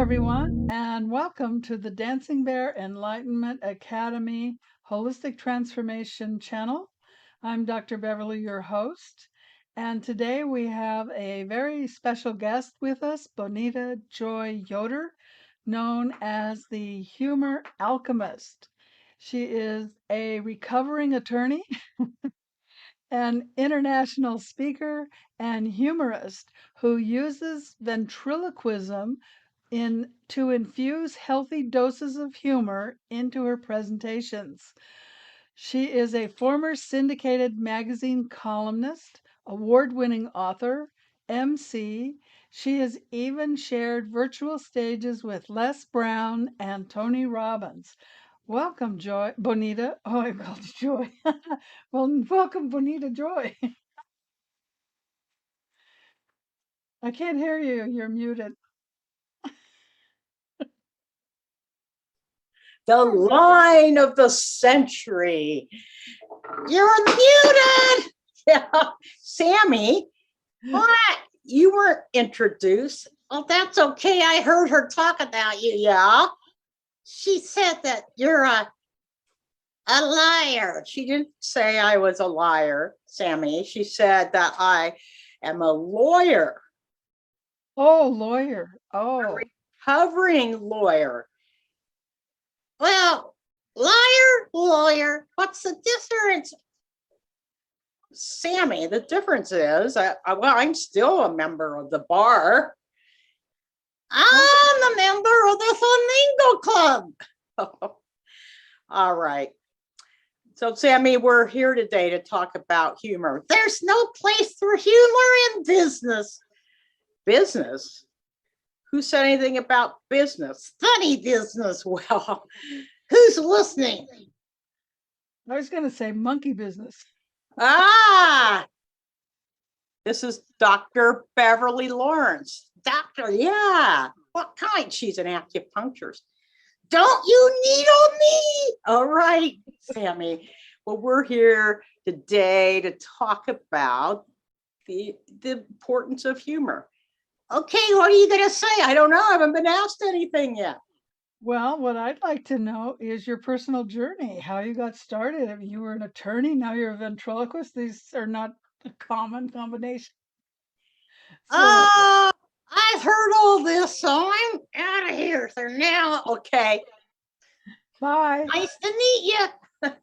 everyone, and welcome to the Dancing Bear Enlightenment Academy Holistic Transformation channel. I'm Dr. Beverly, your host, and today we have a very special guest with us, Bonita Joy Yoder, known as the Humor Alchemist. She is a recovering attorney, an international speaker, and humorist who uses ventriloquism to infuse healthy doses of humor into her presentations. She is a former syndicated magazine columnist, award-winning author, MC. She has even shared virtual stages with Les Brown and Tony Robbins. Welcome, Joy Bonita. Oh, I called you Joy. Well, welcome, Bonita Joy. I can't hear you. You're muted. The line of the century. You're muted. Yeah. Sammy, what? You weren't introduced. Well, that's okay. I heard her talk about you, yeah. She said that you're a liar. She didn't say I was a liar, Sammy. She said that I am a lawyer. Oh, lawyer. Oh. A recovering lawyer. Well, liar, lawyer, what's the difference? Sammy, the difference is, I'm still a member of the bar. I'm a member of the Flamingo Club. All right. So, Sammy, we're here today to talk about humor. There's no place for humor in business. Business? Who said anything about business? Funny business. Well, who's listening? I was going to say monkey business. Ah, this is Dr. Beverly Lawrence. Doctor, yeah. What kind? She's an acupuncturist. Don't you needle me? All right, Sammy. Well, we're here today to talk about the importance of humor. Okay, what are you going to say? I don't know. I haven't been asked anything yet. Well, what I'd like to know is your personal journey, how you got started. I mean, you were an attorney, now you're a ventriloquist. These are not a common combination. So, I've heard all this, so I'm out of here. So now, okay. Bye. Nice to meet you.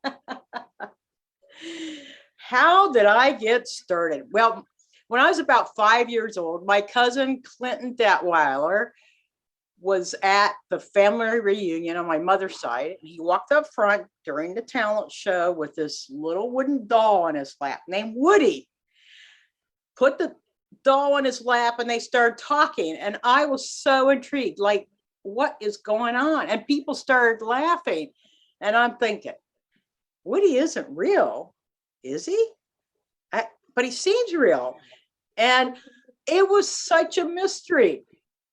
How did I get started? Well, when I was about 5 years old, my cousin Clinton Detweiler was at the family reunion on my mother's side. And he walked up front during the talent show with this little wooden doll on his lap named Woody. Put the doll on his lap and they started talking. And I was so intrigued, like, what is going on? And people started laughing. And I'm thinking, Woody isn't real, is he? But he seems real. And it was such a mystery.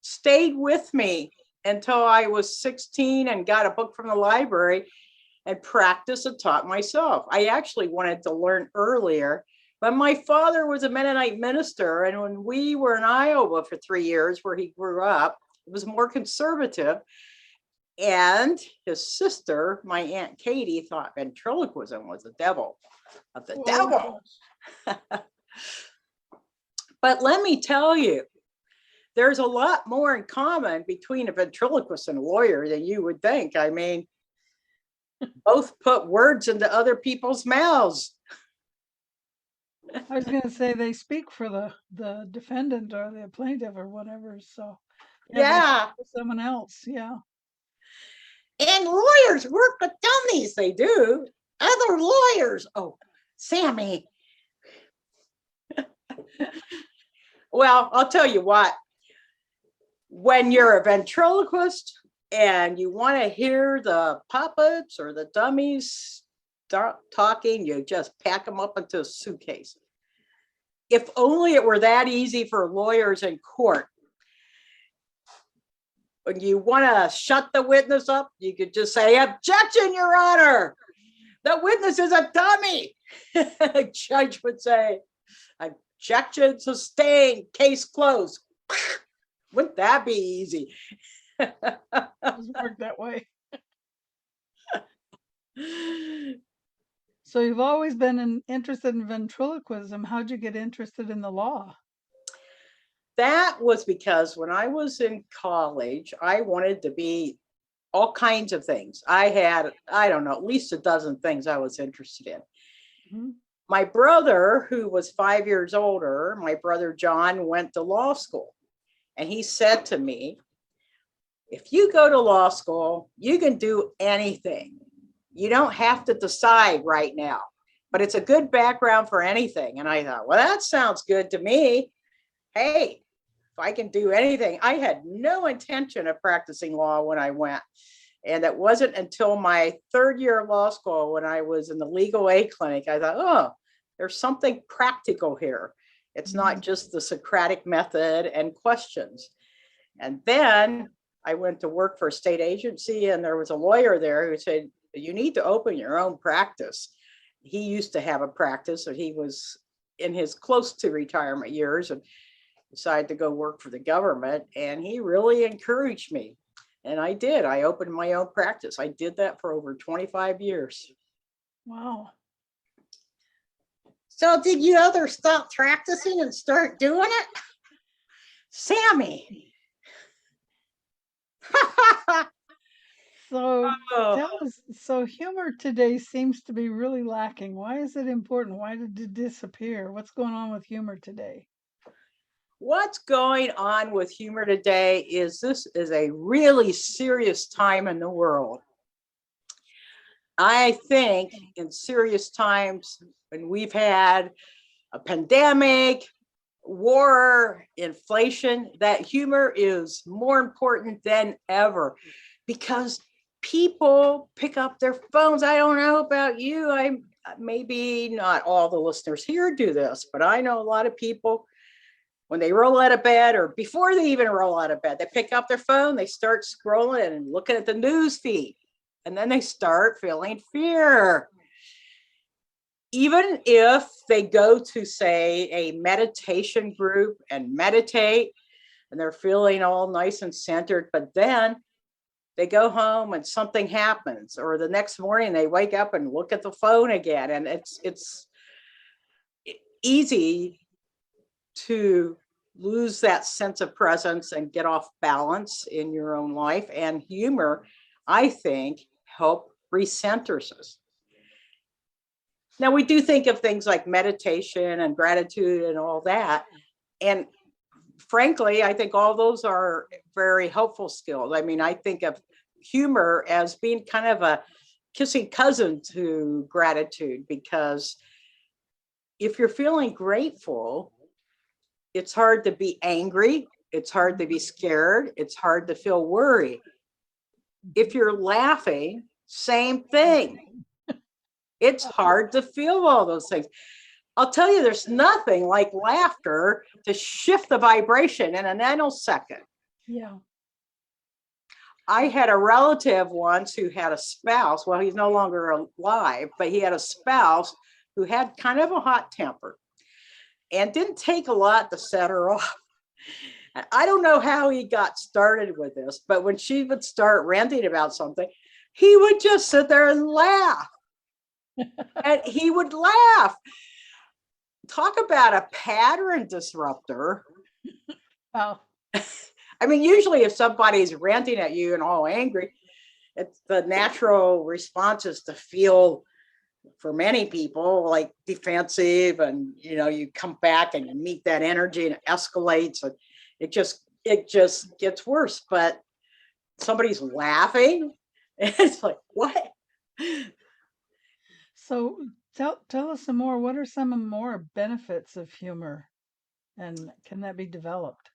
Stayed with me until I was 16 and got a book from the library and practiced and taught myself. I actually wanted to learn earlier, but my father was a Mennonite minister. And when we were in Iowa for 3 years, where he grew up, it was more conservative. And his sister, my Aunt Katie, thought ventriloquism was the devil of the devil. But let me tell you, there's a lot more in common between a ventriloquist and a lawyer than you would think. I mean, both put words into other people's mouths. I was going to say they speak for the defendant or the plaintiff or whatever. So, yeah. Someone else. Yeah. And lawyers work with dummies. They do. Other lawyers. Oh, Sammy. Well, I'll tell you what. When you're a ventriloquist and you want to hear the puppets or the dummies start talking, you just pack them up into a suitcase. If only it were that easy for lawyers in court. When you want to shut the witness up, you could just say, "Objection, Your Honor. The witness is a dummy." The judge would say, "Objection sustained, case closed." Wouldn't that be easy? doesn't work that way. So you've always been interested in ventriloquism. How'd you get interested in the law? That was because when I was in college, I wanted to be all kinds of things. I had, I don't know, at least a dozen things I was interested in. Mhm. My brother, who was 5 years older, my brother John, went to law school. And he said to me, if you go to law school, you can do anything. You don't have to decide right now, but it's a good background for anything. And I thought, well, that sounds good to me. Hey, if I can do anything. I had no intention of practicing law when I went. And it wasn't until my third year of law school, when I was in the legal aid clinic, I thought, oh, there's something practical here. It's not just the Socratic method and questions. And then I went to work for a state agency, and there was a lawyer there who said, you need to open your own practice. He used to have a practice, and he was in his close to retirement years and decided to go work for the government. And he really encouraged me. And I did. I opened my own practice. I did that for over 25 years. Wow. So did you ever stop practicing and start doing it? Sammy. So Oh. tell us, so humor today seems to be really lacking. Why is it important? Why did it disappear? What's going on with humor today? What's going on with humor today is this is a really serious time in the world. I think in serious times, when we've had a pandemic, war, inflation, that humor is more important than ever, because people pick up their phones. I don't know about you. I maybe not all the listeners here do this, but I know a lot of people, when they roll out of bed or before they even roll out of bed, they pick up their phone, they start scrolling and looking at the news feed, and then they start feeling fear. Even if they go to, say, a meditation group and meditate, and they're feeling all nice and centered, but then they go home and something happens, or the next morning they wake up and look at the phone again, and it's easy to lose that sense of presence and get off balance in your own life. And humor, I think, help recenters us. Now, we do think of things like meditation and gratitude and all that. And frankly, I think all those are very helpful skills. I mean, I think of humor as being kind of a kissing cousin to gratitude, because if you're feeling grateful, it's hard to be angry. It's hard to be scared. It's hard to feel worried. If you're laughing, same thing. It's hard to feel all those things. I'll tell you, there's nothing like laughter to shift the vibration in a nanosecond. Yeah. I had a relative once who had a spouse. Well, he's no longer alive, but he had a spouse who had kind of a hot temper and didn't take a lot to set her off. And I don't know how he got started with this, but when she would start ranting about something, he would just sit there and laugh. And he would laugh. Talk about a pattern disruptor. Wow. I mean, usually if somebody's ranting at you and all angry, it's the natural response is to feel, for many people, like defensive, and you come back and you meet that energy and it escalates, and it just gets worse. But somebody's laughing, it's like, what? So tell us some more. What are some more benefits of humor, and can that be developed?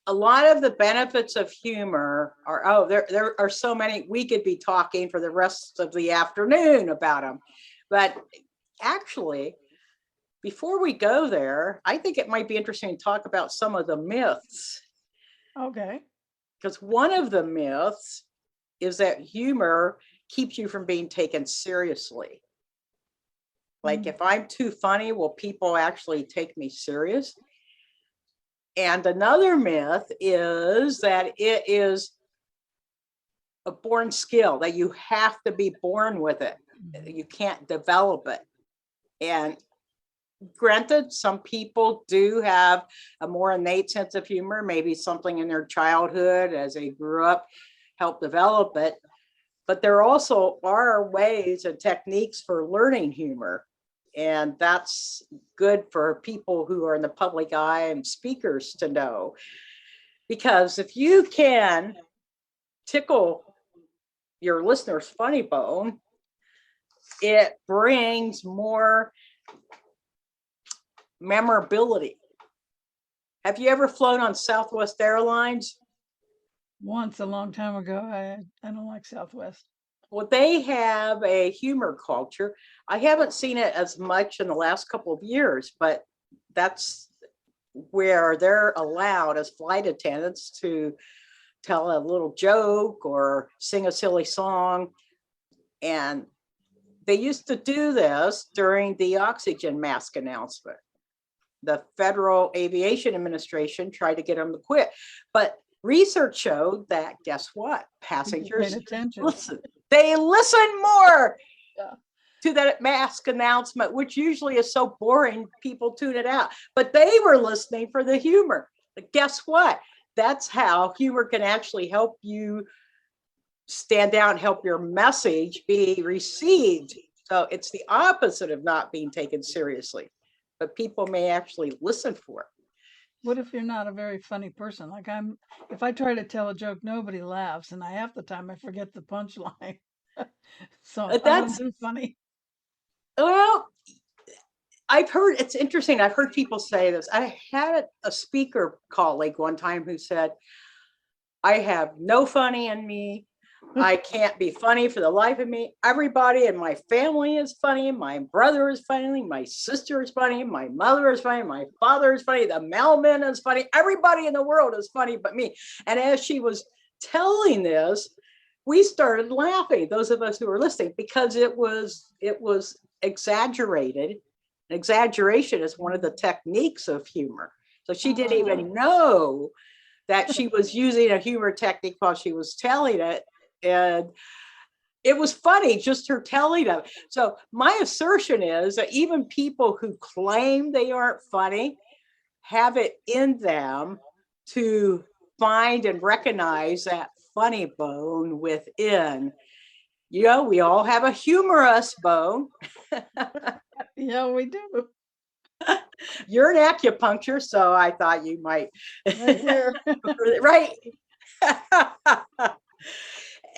A lot of the benefits of humor are, there are so many. We could be talking for the rest of the afternoon about them. But actually, before we go there, I think it might be interesting to talk about some of the myths. Okay. Because one of the myths is that humor keeps you from being taken seriously. Like, if I'm too funny, will people actually take me serious? And another myth is that it is a born skill, that you have to be born with it. You can't develop it. And granted, some people do have a more innate sense of humor, maybe something in their childhood as they grew up helped develop it. But there also are ways and techniques for learning humor. And that's good for people who are in the public eye and speakers to know. Because if you can tickle your listener's funny bone, it brings more memorability. Have you ever flown on Southwest Airlines? Once a long time ago, I don't like Southwest. Well, they have a humor culture. I haven't seen it as much in the last couple of years, but that's where they're allowed as flight attendants to tell a little joke or sing a silly song. And they used to do this during the oxygen mask announcement. The Federal Aviation Administration tried to get them to quit, but research showed that, guess what? Passengers listen. They listen more to that mask announcement, which usually is so boring, people tune it out. But they were listening for the humor. But guess what? That's how humor can actually help you stand out and help your message be received. So it's the opposite of not being taken seriously, but people may actually listen for it. What if you're not a very funny person? Like if I try to tell a joke, nobody laughs, and half the time I forget the punchline. So I don't do funny. Well, I've heard, it's interesting. I've heard people say this. I had a speaker colleague one time who said, I have no funny in me. I can't be funny for the life of me. Everybody in my family is funny. My brother is funny. My sister is funny. My mother is funny. My father is funny. The mailman is funny. Everybody in the world is funny but me. And as she was telling this, we started laughing, those of us who were listening, because it was exaggerated. Exaggeration is one of the techniques of humor. So she didn't even know that she was using a humor technique while she was telling it. And it was funny, just her telling of it. So my assertion is that even people who claim they aren't funny have it in them to find and recognize that funny bone within. You know, we all have a humorous bone. Yeah, we do. You're an acupuncture, so I thought you might. Right here. Right.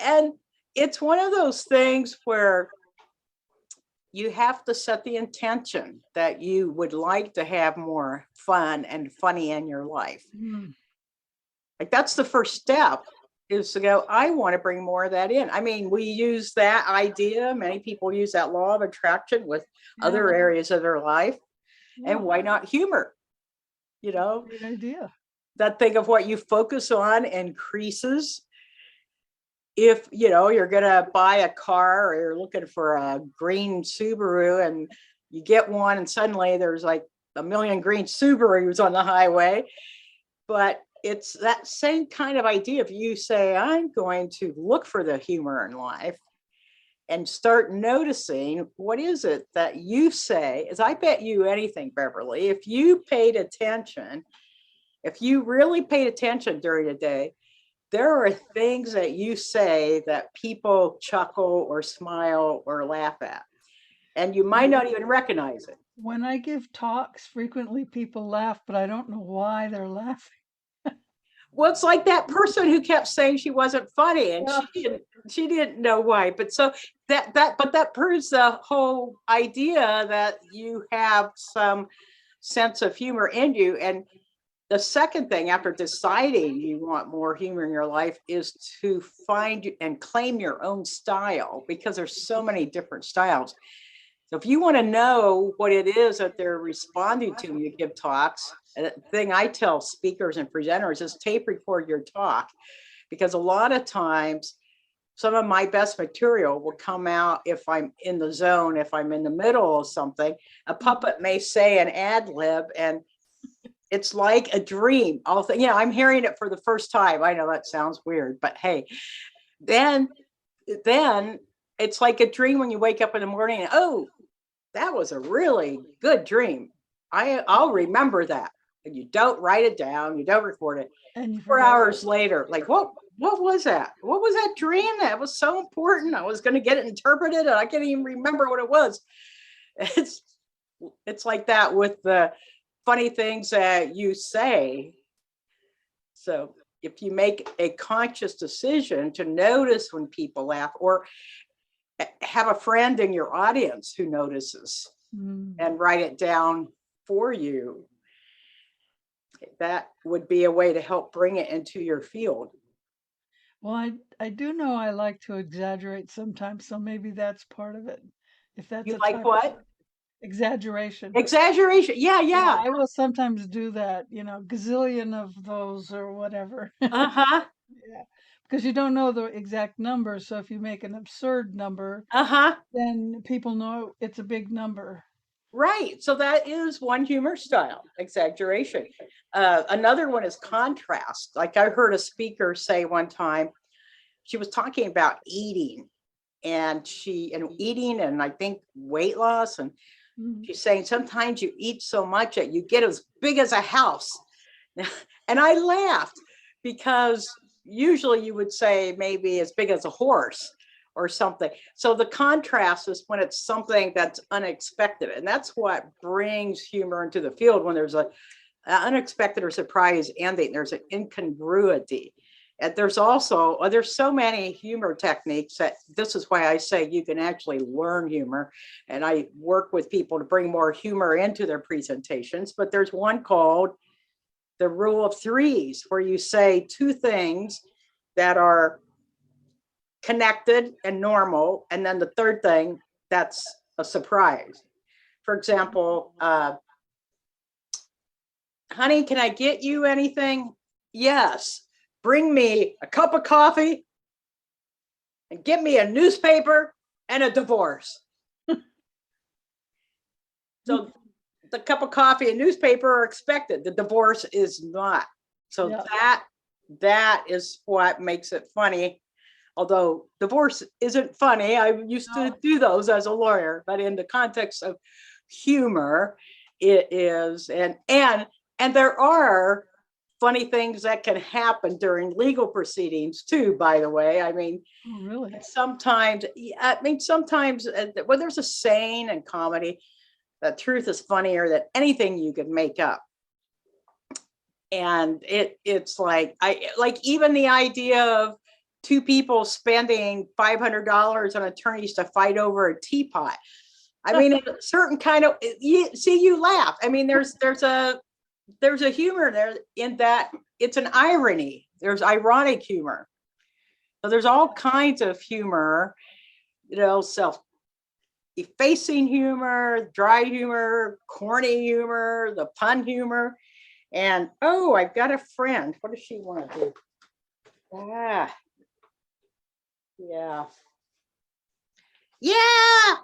And it's one of those things where you have to set the intention that you would like to have more fun and funny in your life. Like that's the first step, is to go, I want to bring more of that in. I mean, we use that idea. Many people use that law of attraction with other areas of their life. And why not humor? You know, great idea. That thing of what you focus on increases. If you know you're gonna buy a car or you're looking for a green Subaru and you get one and suddenly there's like a million green Subarus on the highway, but it's that same kind of idea. If you say, I'm going to look for the humor in life and start noticing what is it that you say, as I bet you anything, Beverly, if you paid attention, if you really paid attention during the day, there are things that you say that people chuckle or smile or laugh at, and you might not even recognize it. When I give talks, frequently people laugh, but I don't know why they're laughing. Well, it's like that person who kept saying she wasn't funny, and she didn't know why. But so that proves the whole idea that you have some sense of humor in you. And the second thing, after deciding you want more humor in your life, is to find and claim your own style, because there's so many different styles. So if you want to know what it is that they're responding to when you give talks, the thing I tell speakers and presenters is tape record your talk, because a lot of times some of my best material will come out if I'm in the zone, if I'm in the middle of something. A puppet may say an ad lib and it's like a dream. I'm hearing it for the first time. I know that sounds weird, but hey, then it's like a dream when you wake up in the morning and, oh, that was a really good dream. I'll remember that. And you don't write it down, you don't record it. And you 4 forget. hours later, like, what was that? What was that dream? That was so important. I was going to get it interpreted and I can't even remember what it was. It's like that with the funny things that you say. So if you make a conscious decision to notice when people laugh, or have a friend in your audience who notices and write it down for you, that would be a way to help bring it into your field. Well, I do know I like to exaggerate sometimes, so maybe that's part of it. If that's You a like type of what? exaggeration. Exaggeration. Yeah, Yeah, yeah. I will sometimes do that, gazillion of those or whatever. Uh-huh. Yeah, because you don't know the exact number, so if you make an absurd number, Uh-huh. then people know it's a big number. Right. So that is one humor style, exaggeration. Another one is contrast. Like I heard a speaker say one time, she was talking about eating and eating and I think weight loss. And Mhm. she's saying sometimes you eat so much that you get as big as a house. And I laughed because usually you would say maybe as big as a horse or something. So the contrast is when it's something that's unexpected. And that's what brings humor into the field, when there's an unexpected or surprise ending, there's an incongruity. And there's so many humor techniques that this is why I say you can actually learn humor. And I work with people to bring more humor into their presentations. But there's one called the rule of threes, where you say two things that are connected and normal, and then the third thing that's a surprise. For example, honey, can I get you anything? Yes. Bring me a cup of coffee and get me a newspaper and a divorce. So the cup of coffee and newspaper are expected. The divorce is not. So Yeah. that is what makes it funny. Although divorce isn't funny, I used to do those as a lawyer, but in the context of humor, it is. And there are funny things that can happen during legal proceedings too, by the way. I mean, Oh, really? sometimes when there's a saying in comedy, that truth is funnier than anything you could make up. And it's like, even the idea of two people spending $500 on attorneys to fight over a teapot. I mean, a certain kind of, you laugh. I mean, there's a humor there in that it's an irony. There's ironic humor. So there's all kinds of humor, self-effacing humor, dry humor, corny humor, the pun humor. And, oh, I've got a friend. What does she want to do? Ah, yeah. Yeah.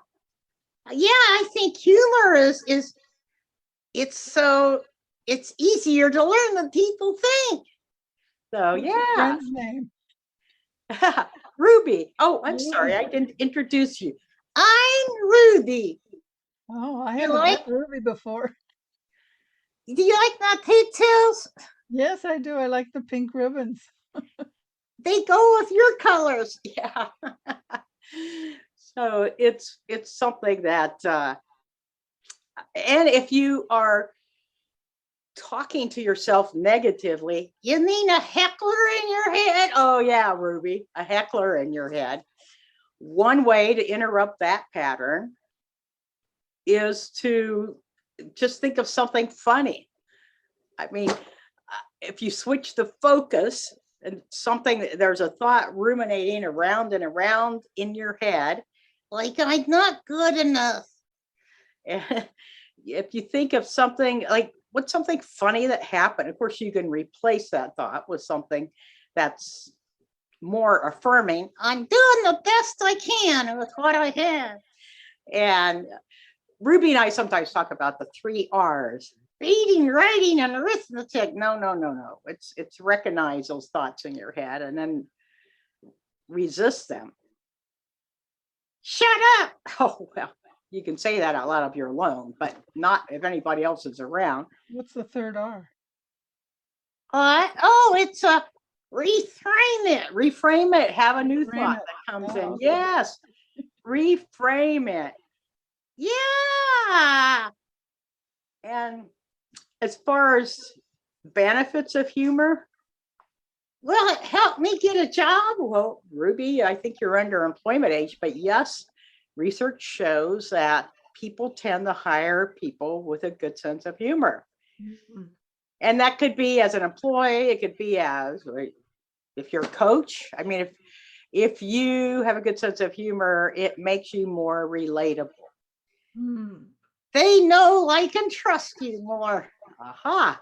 Yeah, I think humor is it's easier to learn than people think. So, What's your yeah. friend's name? Ruby. Oh, I'm sorry. I Ruby. didn't introduce you. I'm Ruby. Oh, I You haven't like, met Ruby before. do you like my pigtails? Yes, I do. I like the pink ribbons. They go with your colors. Yeah. So it's something that and if you are talking to yourself negatively, you mean a heckler in your head? Oh yeah, Ruby, a heckler in your head. One way to interrupt that pattern is to just think of something funny. I mean, if you switch the focus and there's a thought ruminating around and around in your head, like, I'm not good enough. And if you think of something like, what's something funny that happened? Of course, you can replace that thought with something that's more affirming. I'm doing the best I can with what I have. And Ruby and I sometimes talk about the 3 R's: reading, writing, and arithmetic. No. It's recognize those thoughts in your head and then resist them. Shut up. Oh, well, you can say that out loud if you're alone, but not if anybody else is around. What's the third R? It's a reframe it. Reframe it. Have a new thought that comes in. Okay. Yes. Reframe it. Yeah. And as far as benefits of humor, well, it helped me get a job. Well, Ruby, I think you're under employment age, but yes, research shows that people tend to hire people with a good sense of humor. Mm-hmm. And that could be as an employee, it could be as, if you're a coach. I mean, if you have a good sense of humor, it makes you more relatable. They know, like, and trust you more. Aha.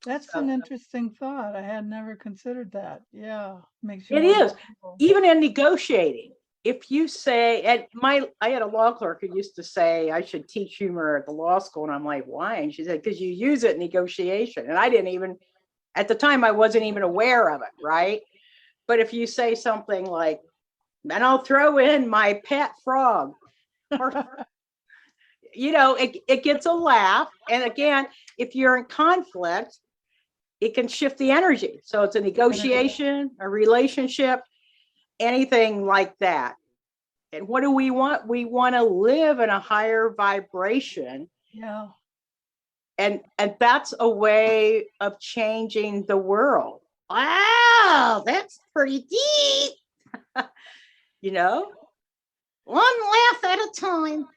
That's an interesting thought. I had never considered that. Yeah, makes you. It is. Even in negotiating, if you say, and I had a law clerk who used to say I should teach humor at the law school, and I'm like, why? And she said, because you use it in negotiation. And I didn't even, at the time, I wasn't even aware of it, right? But if you say something like, and I'll throw in my pet frog, or, it gets a laugh. And again, if you're in conflict, it can shift the energy. So it's a negotiation, a relationship, anything like that. And what do we want? We want to live in a higher vibration. Yeah. And that's a way of changing the world. Wow, that's pretty deep. One laugh at a time.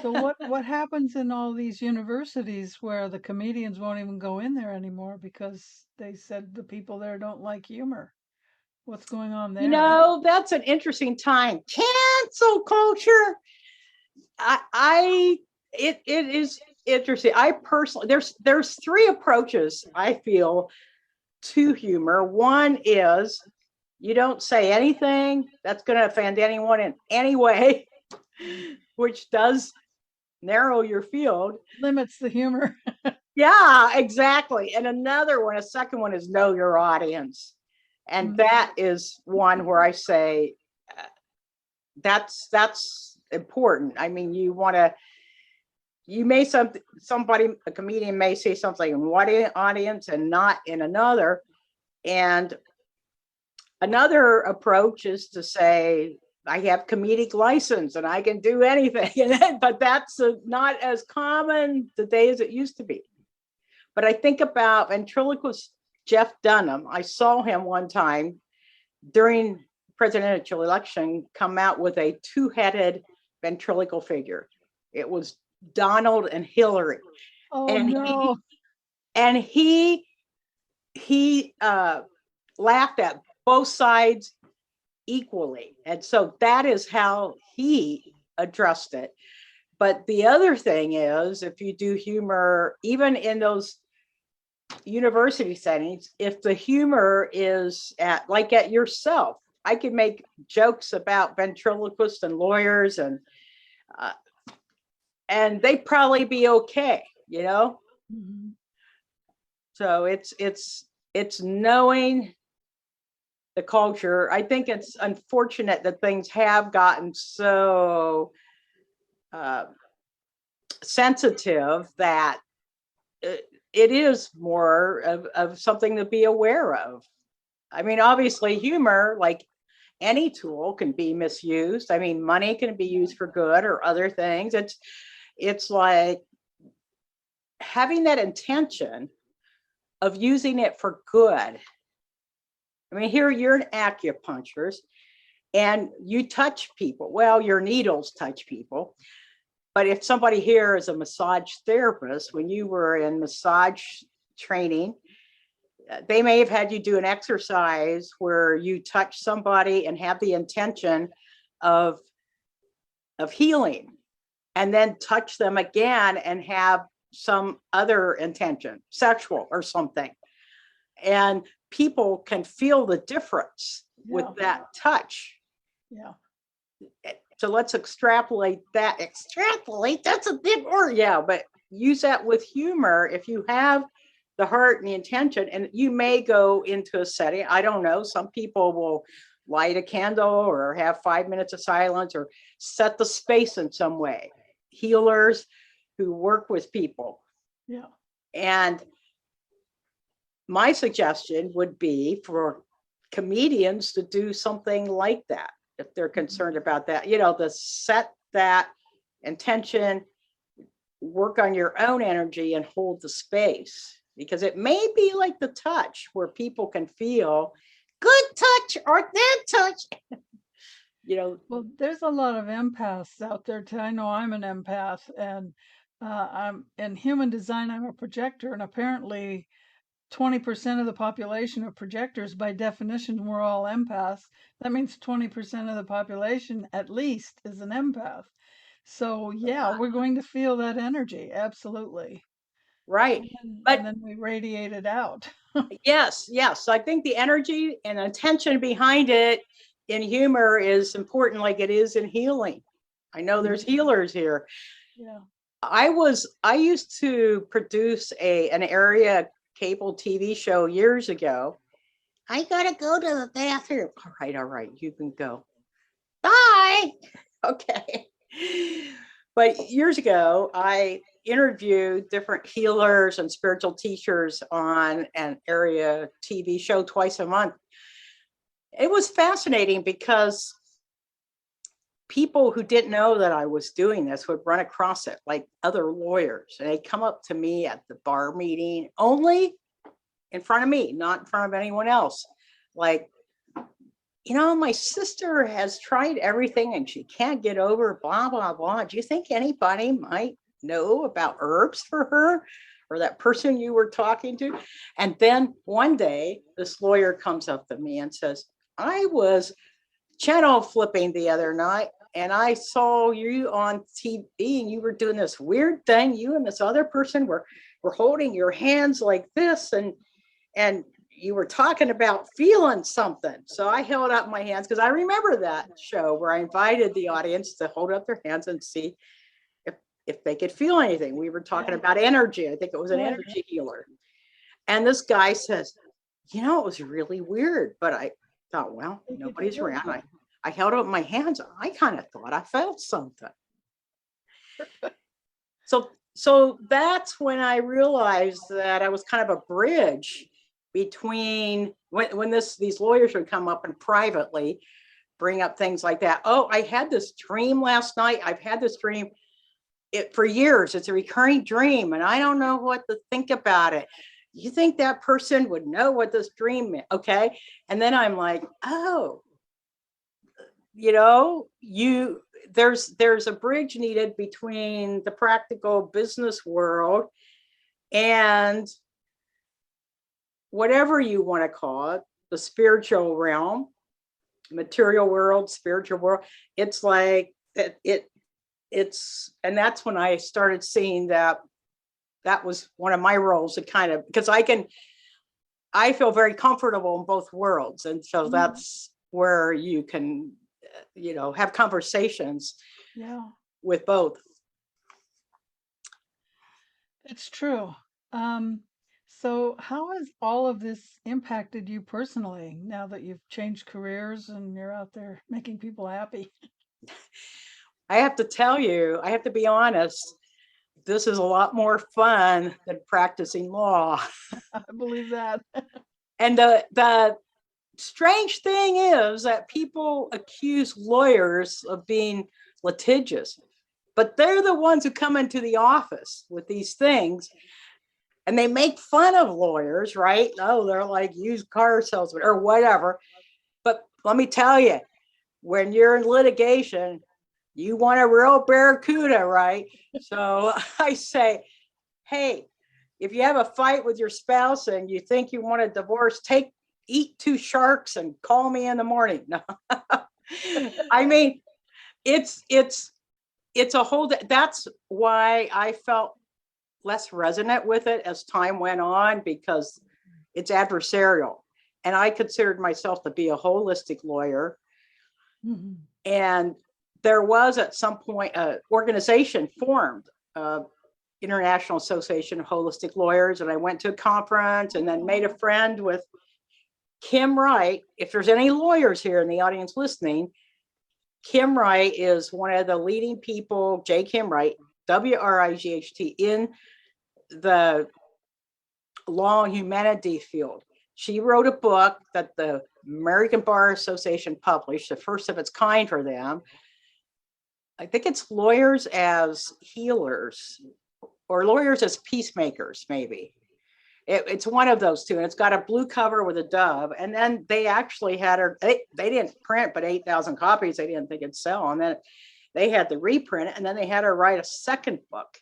So what happens in all these universities where the comedians won't even go in there anymore because they said the people there don't like humor? What's going on there? That's an interesting time. Cancel culture. It is interesting. I personally, there's three approaches I feel to humor. One is you don't say anything that's going to offend anyone in any way, which does narrow your field. Limits the humor. Yeah, exactly. And a second one is know your audience. And that is one where I say that's important. I mean, a comedian may say something in one audience and not in another. And another approach is to say, I have comedic license and I can do anything. But that's not as common today as it used to be. But I think about ventriloquist Jeff Dunham. I saw him one time during presidential election come out with a two-headed ventriloquial figure. It was Donald and Hillary. Oh, and no. He laughed at both sides equally. And so that is how he addressed it. But the other thing is, if you do humor, even in those university settings, if the humor is at yourself, I could make jokes about ventriloquists and lawyers and they'd probably be okay, Mm-hmm. So it's knowing the culture. I think it's unfortunate that things have gotten so sensitive that it is more of something to be aware of. I mean, obviously, humor, like any tool, can be misused. I mean, money can be used for good or other things. It's like having that intention of using it for good. I mean, here you're an acupuncturist and you touch people. Well, your needles touch people. But if somebody here is a massage therapist, when you were in massage training, they may have had you do an exercise where you touch somebody and have the intention of healing, and then touch them again and have some other intention, sexual or something. And people can feel the difference with that touch. Yeah. So let's extrapolate that. Extrapolate, that's a big word. Yeah, but use that with humor. If you have the heart and the intention, and you may go into a setting, I don't know, some people will light a candle or have 5 minutes of silence or set the space in some way. Healers who work with people. Yeah. And my suggestion would be for comedians to do something like that if they're concerned about that, to set that intention, work on your own energy and hold the space, because it may be like the touch where people can feel good touch or that touch. Well, there's a lot of empaths out there. I know I'm an empath, and I'm in human design. I'm a projector, and apparently 20% of the population of projectors, by definition, we're all empaths. That means 20% of the population at least is an empath. So yeah, we're going to feel that energy, absolutely. Right. And then we radiate it out. Yes. I think the energy and intention behind it in humor is important, like it is in healing. I know there's healers here. Yeah. I used to produce an area cable TV show years ago. I gotta go to the bathroom. All right, you can go. Bye. Okay. But years ago, I interviewed different healers and spiritual teachers on an area TV show twice a month. It was fascinating because people who didn't know that I was doing this would run across it, like other lawyers, and they'd come up to me at the bar meeting, only in front of me, not in front of anyone else. Like, my sister has tried everything and she can't get over blah, blah, blah. Do you think anybody might know about herbs for her, or that person you were talking to? And then one day, this lawyer comes up to me and says, I was channel flipping the other night, and I saw you on TV, and you were doing this weird thing. You and this other person were holding your hands like this, and you were talking about feeling something. So I held up my hands, because I remember that show where I invited the audience to hold up their hands and see if they could feel anything. We were talking about energy. I think it was an energy healer. And this guy says, it was really weird, but I thought, well, nobody's around. I held up my hands. I kind of thought I felt something. So that's when I realized that I was kind of a bridge between when these lawyers would come up and privately bring up things like that. Oh, I had this dream last night. I've had this dream for years. It's a recurring dream, and I don't know what to think about it. You think that person would know what this dream meant? Okay. And then I'm like, oh, there's a bridge needed between the practical business world and whatever you want to call it, the spiritual realm, material world, spiritual world. It's like and that's when I started seeing that was one of my roles, to kind of, because I feel very comfortable in both worlds. And so that's where you can, have conversations with both. It's true. So how has all of this impacted you personally, now that you've changed careers and you're out there making people happy? I have to tell you, I have to be honest, this is a lot more fun than practicing law. I believe that. And the strange thing is that people accuse lawyers of being litigious, but they're the ones who come into the office with these things, and they make fun of lawyers, right? Oh, they're like used car salesmen or whatever. But let me tell you, when you're in litigation, you want a real barracuda, right? So I say, hey, if you have a fight with your spouse and you think you want a divorce, eat 2 sharks and call me in the morning. No. I mean, it's a whole, that's why I felt less resonant with it as time went on, because it's adversarial. And I considered myself to be a holistic lawyer. Mm-hmm. And there was at some point an organization formed, International Association of Holistic Lawyers, and I went to a conference and then made a friend with Kim Wright, if there's any lawyers here in the audience listening, Kim Wright is one of the leading people, J. Kim Wright, WRIGHT, in the law and humanity field. She wrote a book that the American Bar Association published, the first of its kind for them. I think it's Lawyers as Healers or Lawyers as Peacemakers, maybe. It's one of those two, and it's got a blue cover with a dove. And then they actually had her, they didn't print but 8,000 copies. They didn't think it'd sell. And then they had to reprint it, and then they had her write a second book.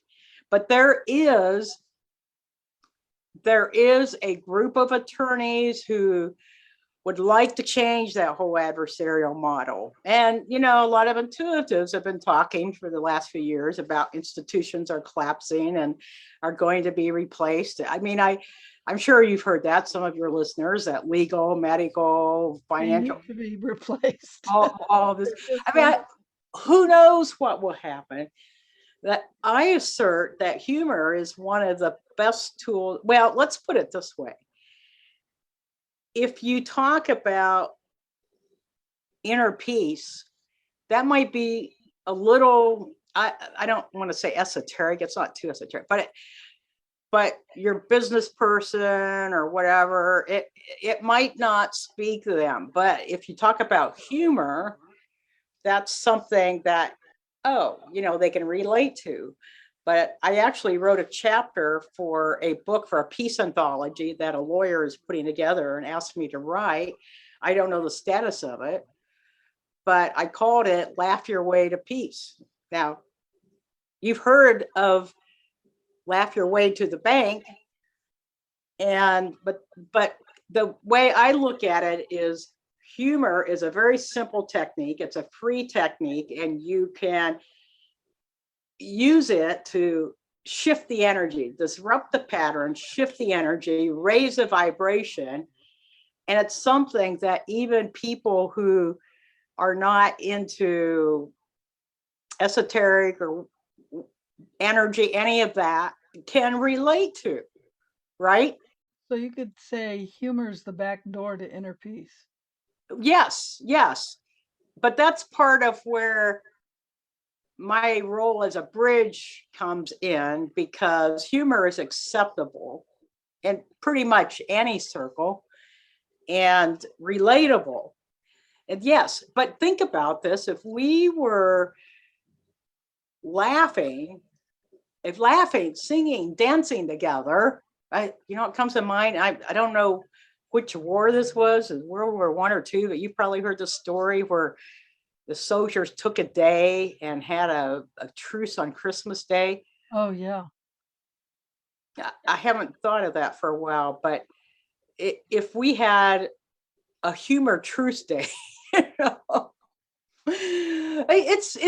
But there is a group of attorneys who would like to change that whole adversarial model. And, you know, a lot of intuitives have been talking for the last few years about institutions are collapsing and are going to be replaced. I mean, I'm sure you've heard that, some of your listeners, that legal, medical, financial, to be replaced. all of this. I mean, who knows what will happen? That I assert that humor is one of the best tools. Well, let's put it this way. If you talk about inner peace, that might be a little, I don't want to say esoteric, it's not too esoteric, but your business person or whatever, it might not speak to them. But if you talk about humor, that's something that, oh, you know, they can relate to. But I actually wrote a chapter for a book, for a peace anthology that a lawyer is putting together and asked me to write. I don't know the status of it, but I called it Laugh Your Way to Peace. Now, you've heard of Laugh Your Way to the Bank. But the way I look at it is humor is a very simple technique. It's a free technique, and you can use it to shift the energy, disrupt the pattern, shift the energy, raise the vibration. And it's something that even people who are not into esoteric or energy, any of that, can relate to, right? So you could say humor is the back door to inner peace. Yes, yes. But that's part of where my role as a bridge comes in, because humor is acceptable in pretty much any circle and relatable. And yes, but think about this. If we were laughing, singing, dancing together, you know, it comes to mind. I don't know which war this was, World War I or II, but you've probably heard the story where the soldiers took a day and had a truce on Christmas Day. Oh, yeah. I haven't thought of that for a while, but if we had a humor truce day, you know, it's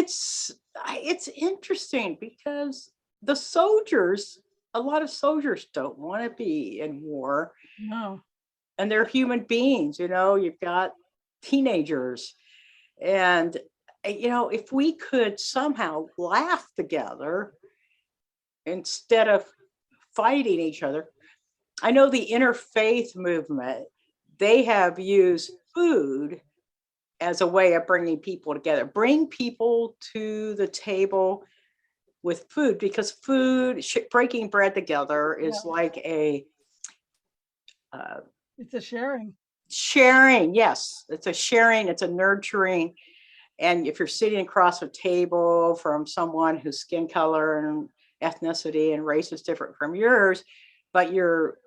interesting because the soldiers, a lot of soldiers don't want to be in war. No. And they're human beings, you know, you've got teenagers. And, you know, if we could somehow laugh together instead of fighting each other. I know the interfaith movement, they have used food as a way of bringing people together, bring people to the table with food, because food, breaking bread together is like a it's a sharing. Yes, it's a sharing, it's a nurturing. And if you're sitting across a table from someone whose skin color and ethnicity and race is different from yours, but you're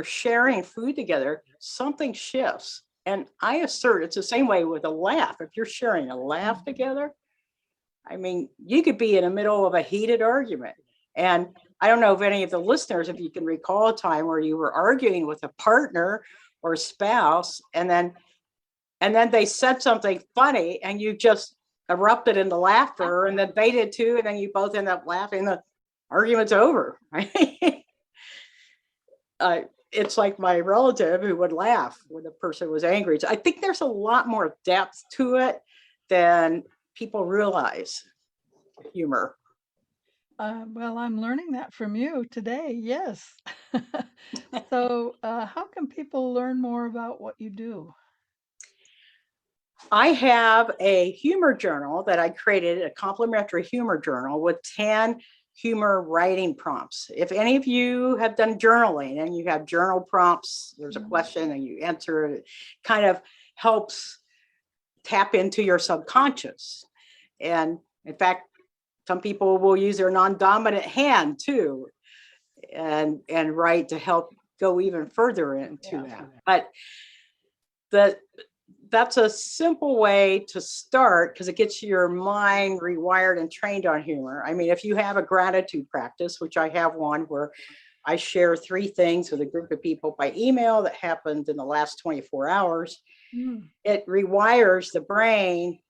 sharing food together, something shifts. And I assert it's the same way with a laugh. If you're sharing a laugh together, I mean, you could be in the middle of a heated argument. And I don't know if any of the listeners, if you can recall a time where you were arguing with a partner or spouse, and then they said something funny and you just erupted into laughter, and then they did too, and then you both end up laughing, the argument's over. Right? It's like my relative who would laugh when the person was angry. So I think there's a lot more depth to it than people realize. Humor. Well, I'm learning that from you today. Yes. So, how can people learn more about what you do? I have a humor journal that I created, a complimentary humor journal with 10 humor writing prompts. If any of you have done journaling and you have journal prompts, there's a question and you answer it, kind of helps tap into your subconscious. And in fact, some people will use their non-dominant hand too and write to help go even further into that. But that's a simple way to start because it gets your mind rewired and trained on humor. I mean, if you have a gratitude practice, which I have one where I share 3 things with a group of people by email that happened in the last 24 hours, it rewires the brain.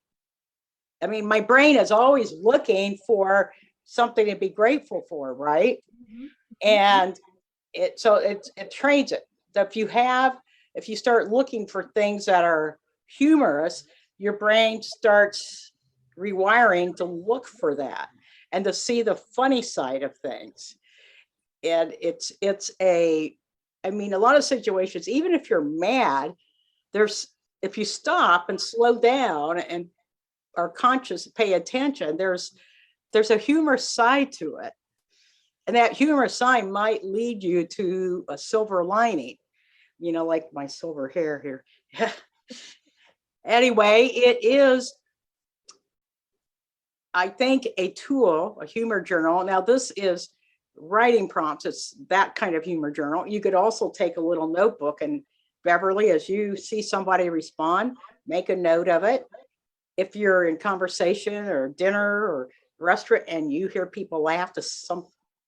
I mean, my brain is always looking for something to be grateful for, right? And it trains it. So if you start looking for things that are humorous, your brain starts rewiring to look for that and to see the funny side of things. And I mean, a lot of situations, even if you're mad, if you stop and slow down and are conscious, pay attention, there's a humorous side to it. And that humorous side might lead you to a silver lining, like my silver hair here. Anyway, it is, I think, a tool, a humor journal. Now, this is writing prompts. It's that kind of humor journal. You could also take a little notebook and, Beverly, as you see somebody respond, make a note of it. If you're in conversation or dinner or restaurant and you hear people laugh to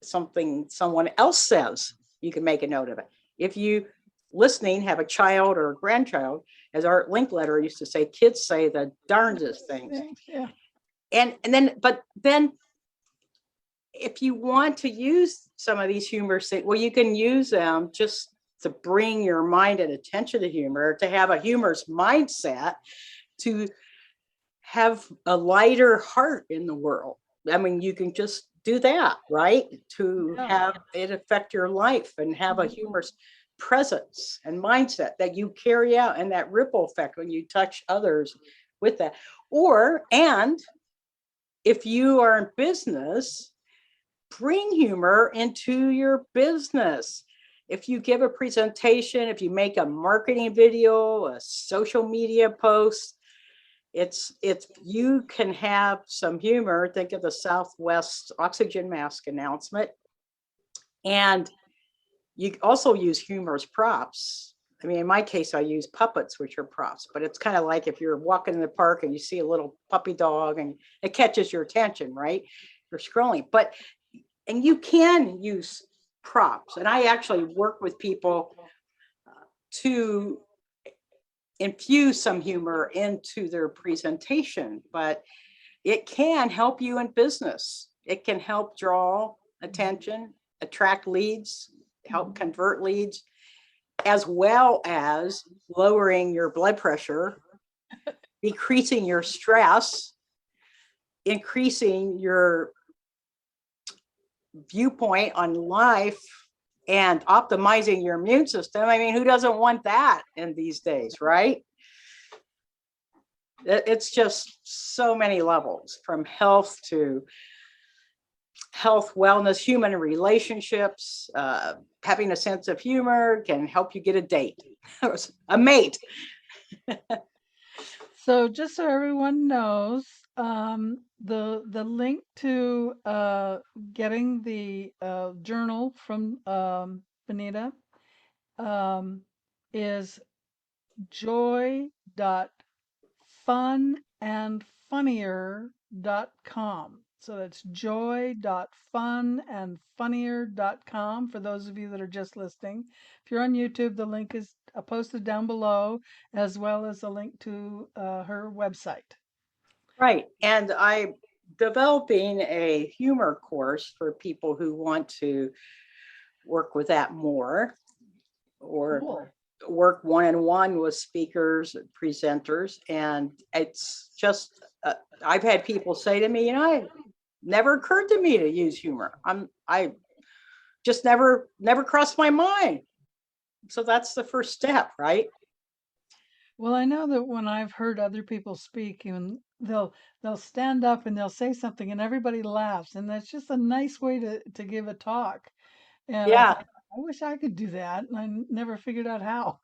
something someone else says, you can make a note of it. If you listening have a child or a grandchild, as Art Linkletter used to say, kids say the darndest things. Yeah. And then if you want to use some of these humor things, well, you can use them just to bring your mind and attention to humor, to have a humorous mindset, to have a lighter heart in the world. I mean, you can just do that, right? To have it affect your life and have a humorous presence and mindset that you carry out, and that ripple effect when you touch others with that. And if you are in business, bring humor into your business. If you give a presentation, if you make a marketing video, a social media post, it's you can have some humor. Think of the Southwest oxygen mask announcement. And you also use humorous props. I mean, in my case, I use puppets, which are props, but it's kind of like if you're walking in the park and you see a little puppy dog and it catches your attention, right? You're scrolling, and you can use props. And I actually work with people to infuse some humor into their presentation, but it can help you in business. It can help draw attention, attract leads, help convert leads, as well as lowering your blood pressure, decreasing your stress, increasing your viewpoint on life, and optimizing your immune system. I mean, who doesn't want that in these days, right? It's just so many levels, from health to health, wellness, human relationships. Having a sense of humor can help you get a date, a mate. So just so everyone knows, the link to getting the journal from Bonita is joy.funandfunnier.com. So that's joy.funandfunnier.com for those of you that are just listening. If you're on YouTube, the link is posted down below, as well as a link to her website. Right. And I'm developing a humor course for people who want to work with that more, or work one-on-one with speakers, presenters. And it's just, I've had people say to me, it never occurred to me to use humor. just never crossed my mind. So that's the first step, right? Well, I know that when I've heard other people speak, and they'll stand up and they'll say something, and everybody laughs, and that's just a nice way to give a talk. And I Yeah. thought, I wish I could do that, and never figured out how.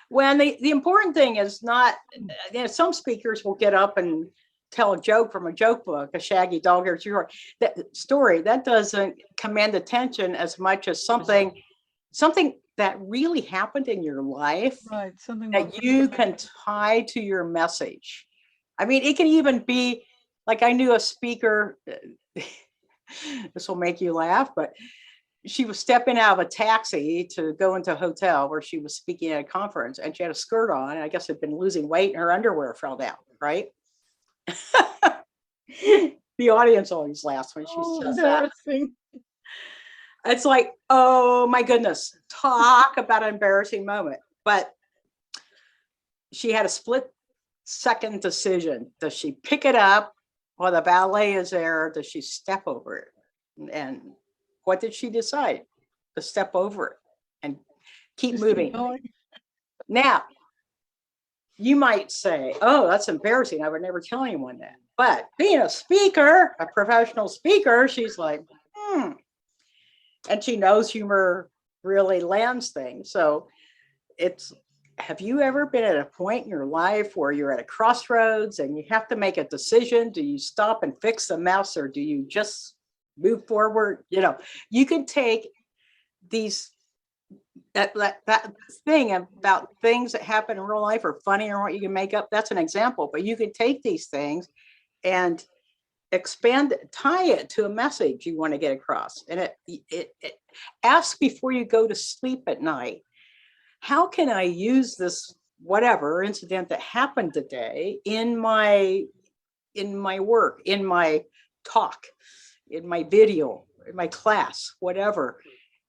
When the important thing is not, some speakers will get up and tell a joke from a joke book, a shaggy dog hair that story that doesn't command attention as much as something that really happened in your life Right, something more that you personal. can tie to your message. I mean, it can even be like, I knew a speaker, this will make you laugh, but she was stepping out of a taxi to go into a hotel where she was speaking at a conference, and she had a skirt on, and I guess had been losing weight and her underwear fell down, right? The audience always laughs when she Oh, says that. embarrassing. It's like, oh my goodness, talk about an embarrassing moment. But she had a split second decision. Does she pick it up while the valet is there? Does she step over it? And what did she decide? To step over it and keep Just keep moving. going. Now, you might say, oh, that's embarrassing. I would never tell anyone that. But being a speaker, a professional speaker, she's like, and she knows humor really lands things. So it's, have you ever been at a point in your life where you're at a crossroads and you have to make a decision? Do you stop and fix the mess, or do you just move forward? You can take these, that thing about things that happen in real life are funny or what you can make up. That's an example, but you can take these things and expand it, tie it to a message you want to get across. And it ask before you go to sleep at night, how can I use this whatever incident that happened today in my work, in my talk, in my video, in my class, whatever,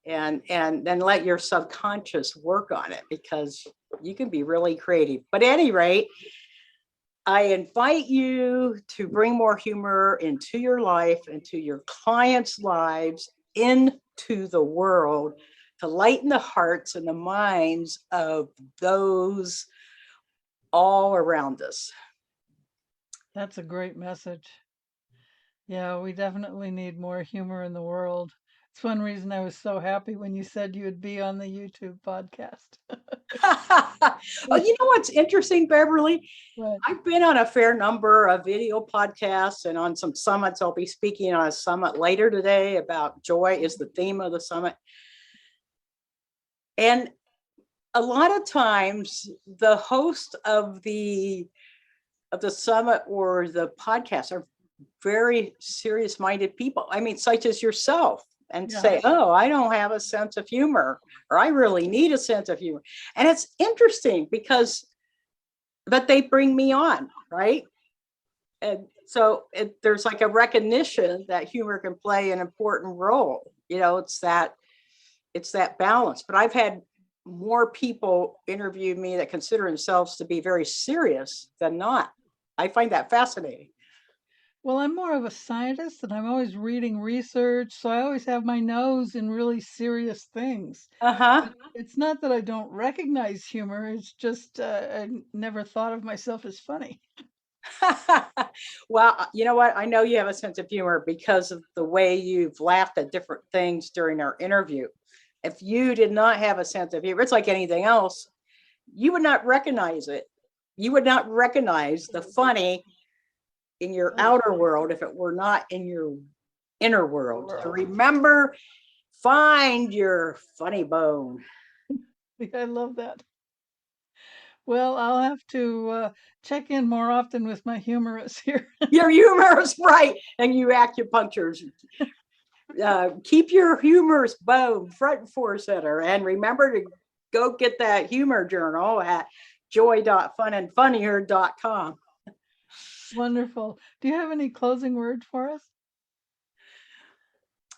and then let your subconscious work on it, because you can be really creative. But at any rate, I invite you to bring more humor into your life, into your clients' lives, into the world, to lighten the hearts and the minds of those all around us. That's a great message. Yeah, we definitely need more humor in the world. It's one reason I was so happy when you said you would be on the YouTube podcast. Oh, you know what's interesting, Beverly? But I've been on a fair number of video podcasts and on some summits. I'll be speaking on a summit later today about joy is the theme of the summit. And a lot of times the host of the summit or the podcast are very serious minded people. I mean, such as yourself, and yeah, say, oh, I don't have a sense of humor, or I really need a sense of humor. And it's interesting because, but they bring me on, right? And so there's like a recognition that humor can play an important role. It's that balance. But I've had more people interview me that consider themselves to be very serious than not. I find that fascinating. well, I'm more of a scientist and I'm always reading research, so I always have my nose in really serious things. Uh-huh. It's not that I don't recognize humor, it's just I never thought of myself as funny. Well, you know what? I know you have a sense of humor because of the way you've laughed at different things during our interview. If you did not have a sense of humor, it's like anything else, you would not recognize it. You would not recognize the funny in your outer world if it were not in your inner world. So remember, find your funny bone. I love that. Well, I'll have to check in more often with my humorous here. Your humor is right, and you acupunctures. Keep your humorous bone front and center, and remember to go get that humor journal at joy.funandfunnier.com. Wonderful. Do you have any closing words for us?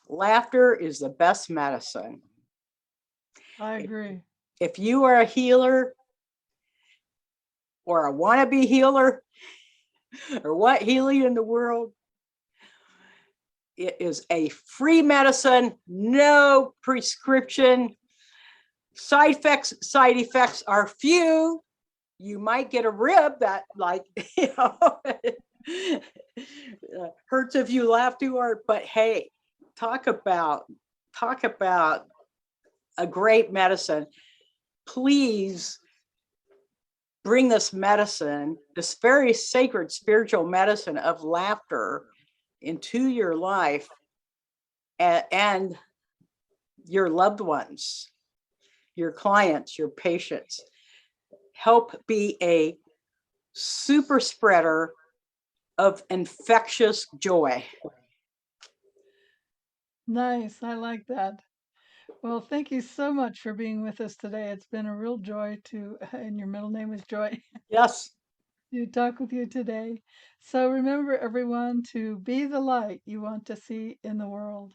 Laughter is the best medicine. I agree. If you are a healer or a wannabe healer or what healing in the world, It is a free medicine, no prescription. Side effects are few. You might get a rib that, like, hurts if you laugh too hard. But hey, talk about a great medicine. Please bring this medicine, this very sacred spiritual medicine of laughter, into your life and your loved ones, your clients, your patients. Help be a super spreader of infectious joy. Nice. I like that. Well, thank you so much for being with us today. It's been a real joy to, and your middle name is Joy, Yes. to talk with you today. So remember, everyone, to be the light you want to see in the world.